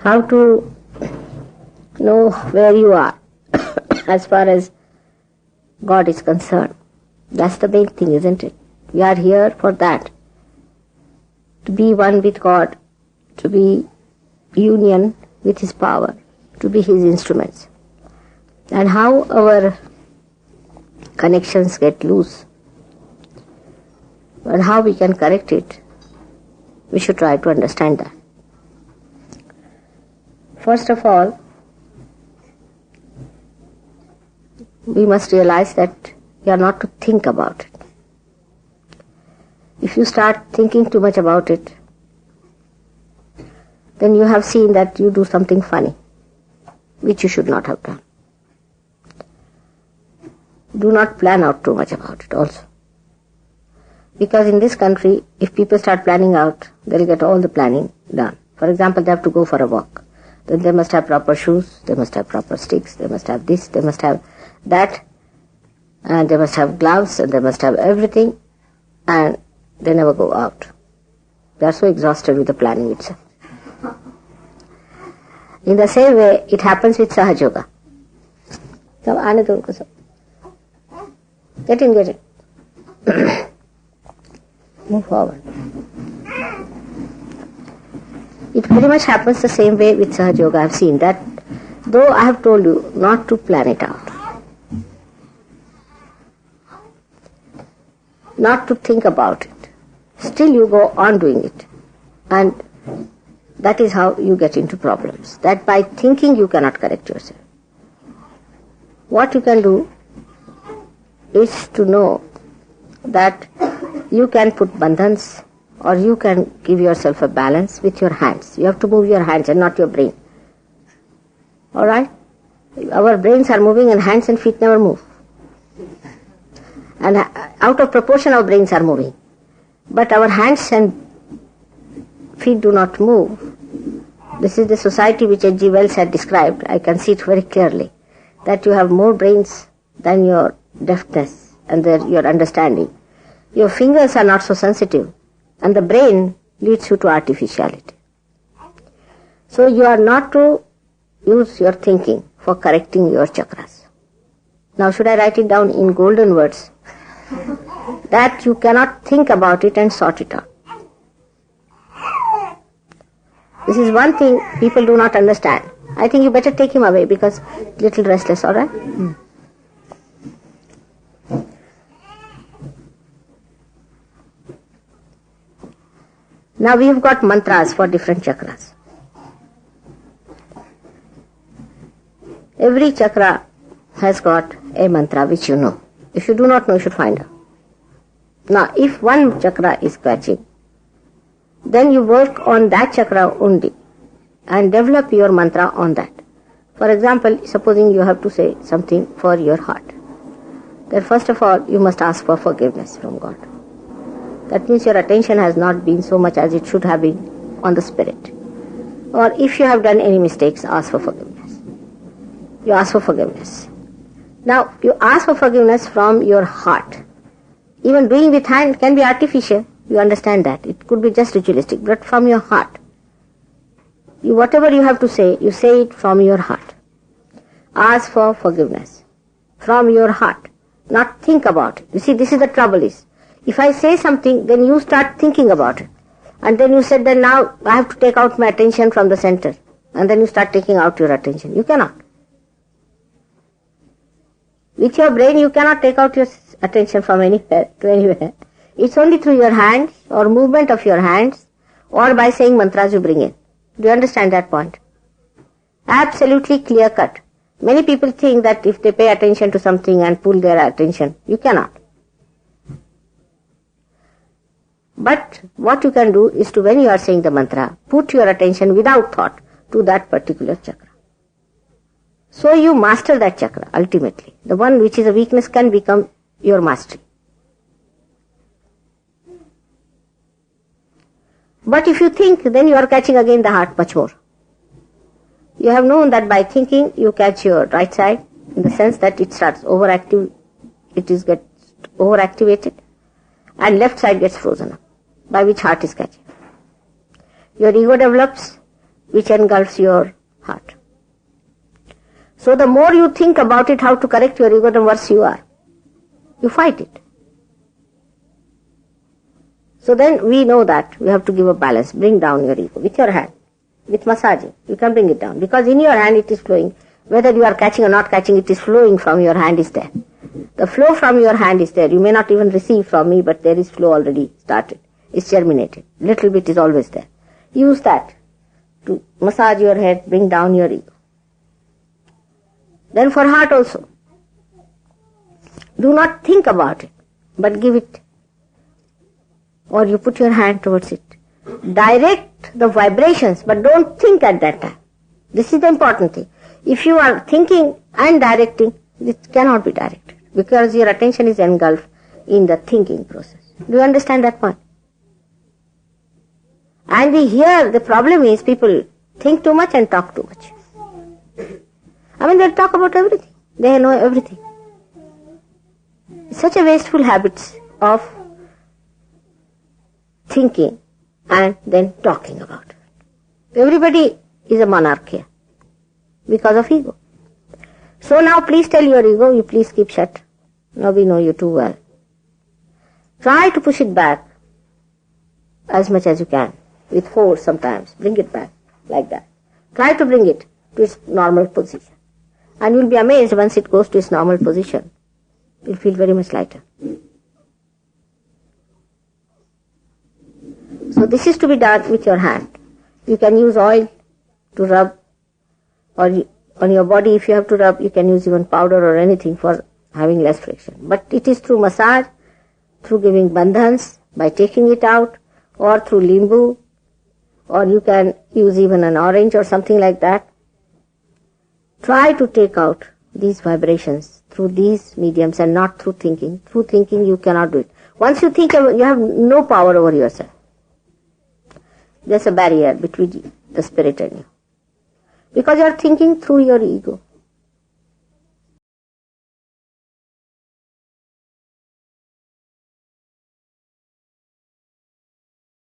how to know where you are as far as God is concerned. That's the main thing, isn't it? We are here for that. To be one with God, to be union with His power, to be His instruments. And how our connections get loose and how we can correct it, we should try to understand that. First of all, we must realize that we are not to think about it. If you start thinking too much about it, then you have seen that you do something funny, which you should not have done. Do not plan out too much about it also. Because in this country, if people start planning out, they'll get all the planning done. For example, they have to go for a walk. Then they must have proper shoes, they must have proper sticks, they must have this, they must have that, and they must have gloves, and they must have everything, and they never go out. They are so exhausted with the planning itself. In the same way, it happens with Sahaja Yoga. Get in. Move forward. It very much happens the same way with Sahaja Yoga. I have seen that, though I have told you not to plan it out, not to think about it, still you go on doing it. And that is how you get into problems. That by thinking you cannot correct yourself. What you can do is to know that you can put bandhans or you can give yourself a balance with your hands. You have to move your hands and not your brain. Alright? Our brains are moving and hands and feet never move. And out of proportion our brains are moving. But our hands and feet do not move. This is the society which H.G. Wells had described. I can see it very clearly. That you have more brains than your deftness and your understanding. Your fingers are not so sensitive. And the brain leads you to artificiality. So you are not to use your thinking for correcting your chakras. Now should I write it down in golden words? That you cannot think about it and sort it out. This is one thing people do not understand. I think you better take him away because little restless, alright? Now we have got mantras for different chakras. Every chakra has got a mantra which you know. If you do not know, you should find out. Now, if one chakra is catching, then you work on that chakra only and develop your mantra on that. For example, supposing you have to say something for your heart. Then first of all, you must ask for forgiveness from God. That means your attention has not been so much as it should have been on the spirit. Or if you have done any mistakes, ask for forgiveness. You ask for forgiveness. Now, you ask for forgiveness from your heart. Even doing with hand can be artificial. You understand that. It could be just ritualistic, but from your heart. Whatever you have to say, you say it from your heart. Ask for forgiveness from your heart. Not think about it. You see, this is the trouble is. If I say something, then you start thinking about it. And then you said that now I have to take out my attention from the center. And then you start taking out your attention. You cannot. With your brain, you cannot take out your attention from anywhere to anywhere. It's only through your hands or movement of your hands or by saying mantras you bring in. Do you understand that point? Absolutely clear cut. Many people think that if they pay attention to something and pull their attention, you cannot. But what you can do is to, when you are saying the mantra, put your attention without thought to that particular chakra. So you master that chakra ultimately. The one which is a weakness can become your mastery. But if you think, then you are catching again the heart much more. You have known that by thinking you catch your right side in the sense that it starts overactive, gets overactivated and left side gets frozen up, by which heart is catching. Your ego develops which engulfs your heart. So the more you think about it, how to correct your ego, the worse you are. You fight it. So then we know that we have to give a balance. Bring down your ego with your hand. With massaging, you can bring it down. Because in your hand it is flowing. Whether you are catching or not catching, it is flowing from your hand is there. The flow from your hand is there. You may not even receive from me, but there is flow already started. It's germinated. Little bit is always there. Use that to massage your head, bring down your ego. Then for heart also. Do not think about it, but give it. Or you put your hand towards it. Direct the vibrations, but don't think at that time. This is the important thing. If you are thinking and directing, it cannot be directed because your attention is engulfed in the thinking process. Do you understand that point? And here the problem is people think too much and talk too much. They talk about everything. They know everything. It's such a wasteful habit of thinking and then talking about it. Everybody is a monarch here because of ego. So now please tell your ego, you please keep shut. Now we know you too well. Try to push it back as much as you can. With force sometimes. Bring it back like that. Try to bring it to its normal position. And you'll be amazed once it goes to its normal position. You'll feel very much lighter. So this is to be done with your hand. You can use oil to rub, or on your body if you have to rub, you can use even powder or anything for having less friction. But it is through massage, through giving bandhans, by taking it out, or through limbu, or you can use even an orange or something like that. Try to take out these vibrations through these mediums and not through thinking. Through thinking you cannot do it. Once you think, you have no power over yourself. There's a barrier between the spirit and you. Because you are thinking through your ego.